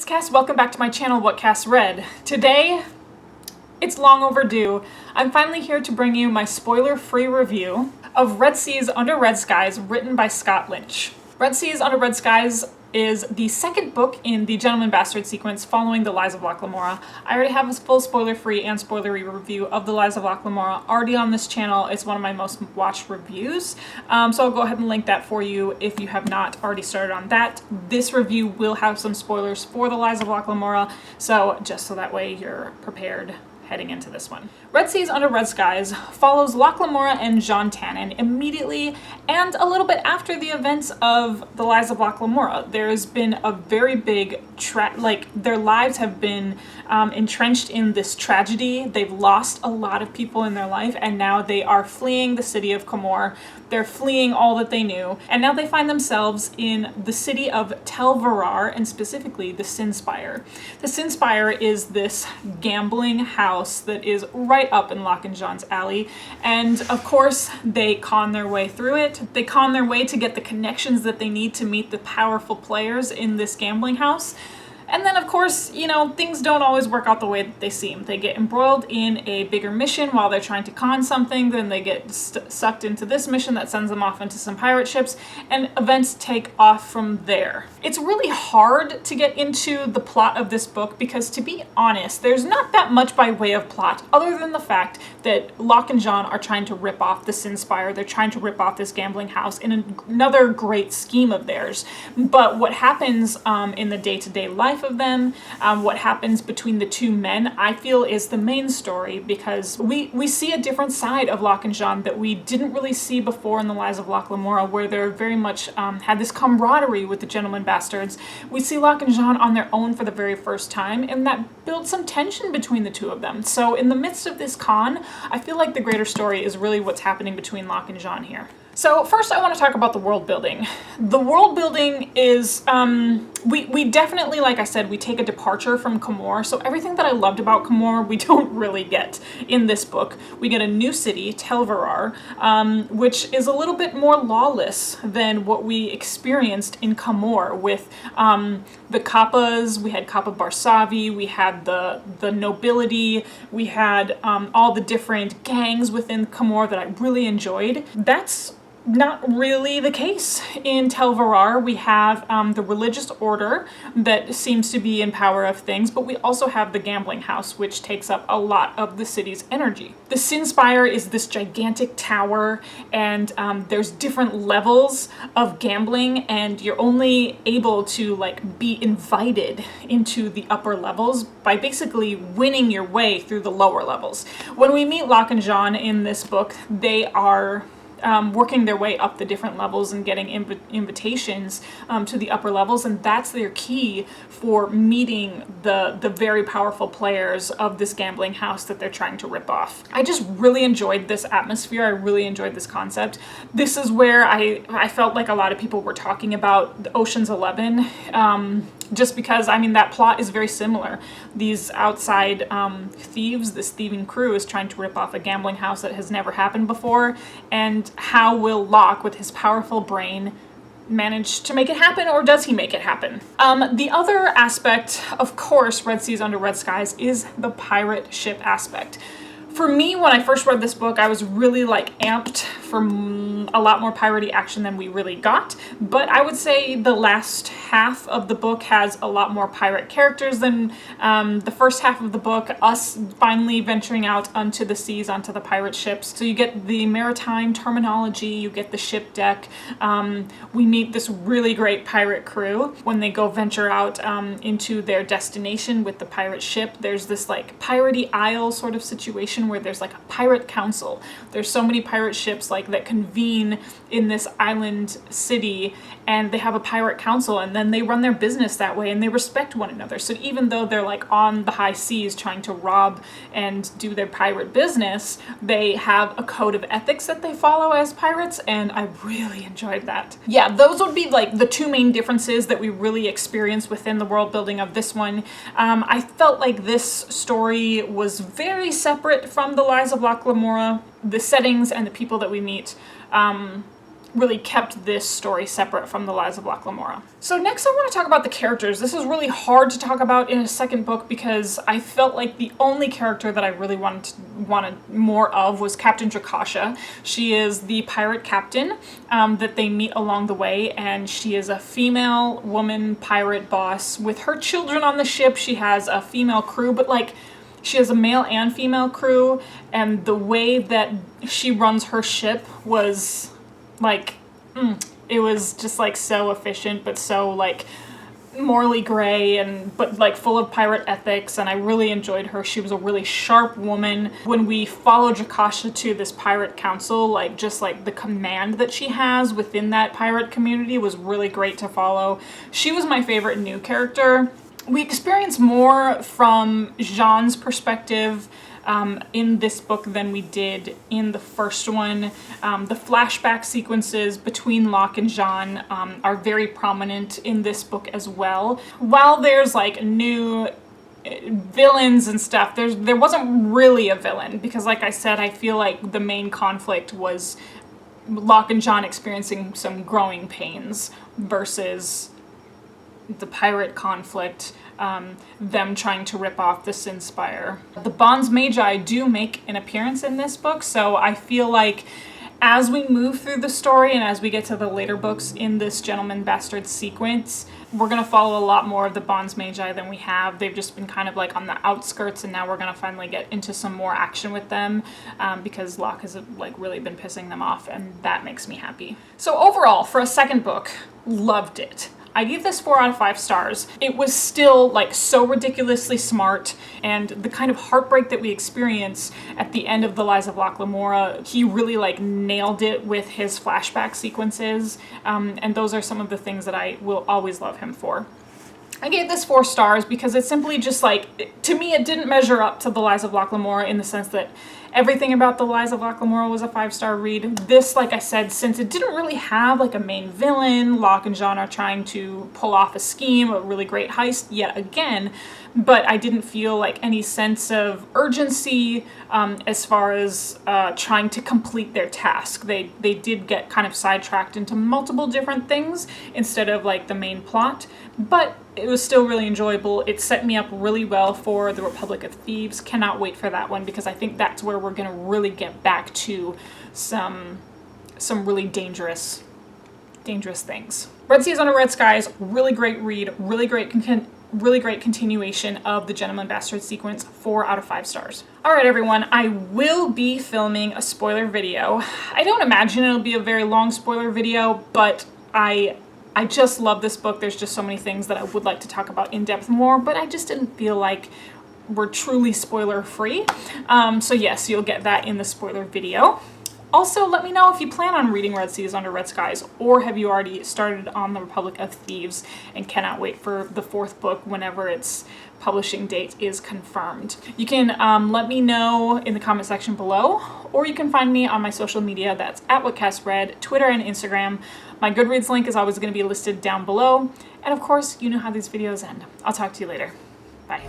it's Cass. Welcome back to my channel, What Cass Read. Today, it's long overdue. I'm finally here to bring you my spoiler-free review of Red Seas Under Red Skies, written by Scott Lynch. Red Seas Under Red Skies is the second book in the Gentleman Bastard sequence following The Lies of Locke Lamora. I already have a full spoiler-free and spoilery review of The Lies of Locke Lamora already on this channel. It's one of my most watched reviews, so I'll go ahead and link that for you if you have not already started on that. This review will have some spoilers for The Lies of Locke Lamora, so just so that way you're prepared heading into this one. Red Seas Under Red Skies follows Locke Lamora and Jean Tannen immediately and a little bit after the events of The Lies of Locke Lamora. There's been a very big their lives have been entrenched in this tragedy. They've lost a lot of people in their life, and now they are fleeing the city of Comor. They're fleeing all that they knew, and now they find themselves in the city of Tel Varar, and specifically the Sinspire. The Sinspire is this gambling house that is right up in Locke and Jean's alley, and of course they con their way through it. They con their way to get the connections that they need to meet the powerful players in this gambling house. And then, of course, you know, things don't always work out the way that they seem. They get embroiled in a bigger mission while they're trying to con something, then they get sucked into this mission that sends them off into some pirate ships, and events take off from there. It's really hard to get into the plot of this book because, to be honest, there's not that much by way of plot other than the fact that Locke and Jean are trying to rip off the Sinspire. They're trying to rip off this gambling house in another great scheme of theirs. But what happens in the day-to-day life of them, what happens between the two men, I feel is the main story, because we see a different side of Locke and Jean that we didn't really see before in The Lies of Locke Lamora, where they're very much had this camaraderie with the Gentleman Bastards. We see Locke and Jean on their own for the very first time, and that builds some tension between the two of them. So in the midst of this con, I feel like the greater story is really what's happening between Locke and Jean here. So first I want to talk about the world building. The world building is, we definitely, like I said, we take a departure from Comor. So everything that I loved about Comor, we don't really get in this book. We get a new city, Tel Varar, which is a little bit more lawless than what we experienced in Comor with the Kappas. We had Kappa Barsavi, we had the nobility, we had all the different gangs within Comor that I really enjoyed. That's not really the case in Tel Varar. We have the religious order that seems to be in power of things, but we also have the gambling house, which takes up a lot of the city's energy. The Sinspire is this gigantic tower, and there's different levels of gambling, and you're only able to be invited into the upper levels by basically winning your way through the lower levels. When we meet Locke and Jean in this book, they are working their way up the different levels and getting invitations to the upper levels, and that's their key for meeting the very powerful players of this gambling house that they're trying to rip off. I just really enjoyed this atmosphere. I really enjoyed this concept. This is where I felt like a lot of people were talking about Ocean's 11, just because, I mean, that plot is very similar. These outside thieves, this thieving crew is trying to rip off a gambling house that has never happened before, and how will Locke, with his powerful brain, manage to make it happen, or does he make it happen? The other aspect, of course, Red Seas Under Red Skies, is the pirate ship aspect. For me, when I first read this book, I was really amped for a lot more piratey action than we really got, but I would say the last half of the book has a lot more pirate characters than the first half of the book, us finally venturing out onto the seas, onto the pirate ships. So you get the maritime terminology, you get the ship deck, we meet this really great pirate crew. When they go venture out into their destination with the pirate ship, there's this piratey isle sort of situation where there's a pirate council. There's so many pirate ships that convene in this island city, and they have a pirate council, and then they run their business that way, and they respect one another. So even though they're on the high seas trying to rob and do their pirate business, they have a code of ethics that they follow as pirates, and I really enjoyed that. Yeah, those would be the two main differences that we really experience within the world building of this one. I felt like this story was very separate from The Lies of Locke Lamora. The settings and the people that we meet really kept this story separate from the Lies of Locke Lamora. So next I want to talk about the characters. This is really hard to talk about in a second book because I felt like the only character that I really wanted more of was Captain Drakasha. She is the pirate captain that they meet along the way, and she is a female woman pirate boss with her children on the ship. She has a female crew, but like she has a male and female crew, and the way that she runs her ship was like, it was just like so efficient, but so like morally gray and but like full of pirate ethics, and I really enjoyed her. She was a really sharp woman. When we follow Drakasha to this pirate council, like just like the command that she has within that pirate community was really great to follow. She was my favorite new character. We experience more from Jean's perspective in this book than we did in the first one. The flashback sequences between Locke and Jean are very prominent in this book as well. While there's like new villains and stuff, there wasn't really a villain, because like I said, I feel like the main conflict was Locke and Jean experiencing some growing pains versus the pirate conflict, them trying to rip off the Sinspire. The Bonds Magi do make an appearance in this book, so I feel like as we move through the story and as we get to the later books in this Gentleman Bastard sequence, we're going to follow a lot more of the Bonds Magi than we have. They've just been kind of like on the outskirts, and now we're going to finally get into some more action with them because Locke has like really been pissing them off, and that makes me happy. So overall, for a second book, loved it. I gave this 4 out of 5 stars. It was still like so ridiculously smart, and the kind of heartbreak that we experience at the end of the Lies of Locke Lamora, he really like nailed it with his flashback sequences, and those are some of the things that I will always love him for. I gave this 4 stars because it's simply just like, to me it didn't measure up to the Lies of Locke Lamora in the sense that everything about the Lies of Locke Lamora was a 5-star read. This, like I said, since it didn't really have like a main villain, Locke and Jean are trying to pull off a scheme, a really great heist yet again, but I didn't feel like any sense of urgency as far as trying to complete their task. They did get kind of sidetracked into multiple different things instead of like the main plot, but it was still really enjoyable. It set me up really well for the Republic of Thieves. Cannot wait for that one because I think that's where we're gonna really get back to some really dangerous things. Red Seas Under Red Skies, really great read, really great continuation of the Gentleman Bastard sequence, 4 out of 5 stars. All right, everyone, I will be filming a spoiler video. I don't imagine it'll be a very long spoiler video, but I just love this book. There's just so many things that I would like to talk about in depth more, but I just didn't feel like we're truly spoiler free. So yes, you'll get that in the spoiler video. Also, let me know if you plan on reading Red Seas Under Red Skies, or have you already started on the Republic of Thieves and cannot wait for the 4th book whenever its publishing date is confirmed. You can let me know in the comment section below, or you can find me on my social media. That's at whatcassread, Twitter and Instagram. My Goodreads link is always going to be listed down below. And of course, you know how these videos end. I'll talk to you later. Bye.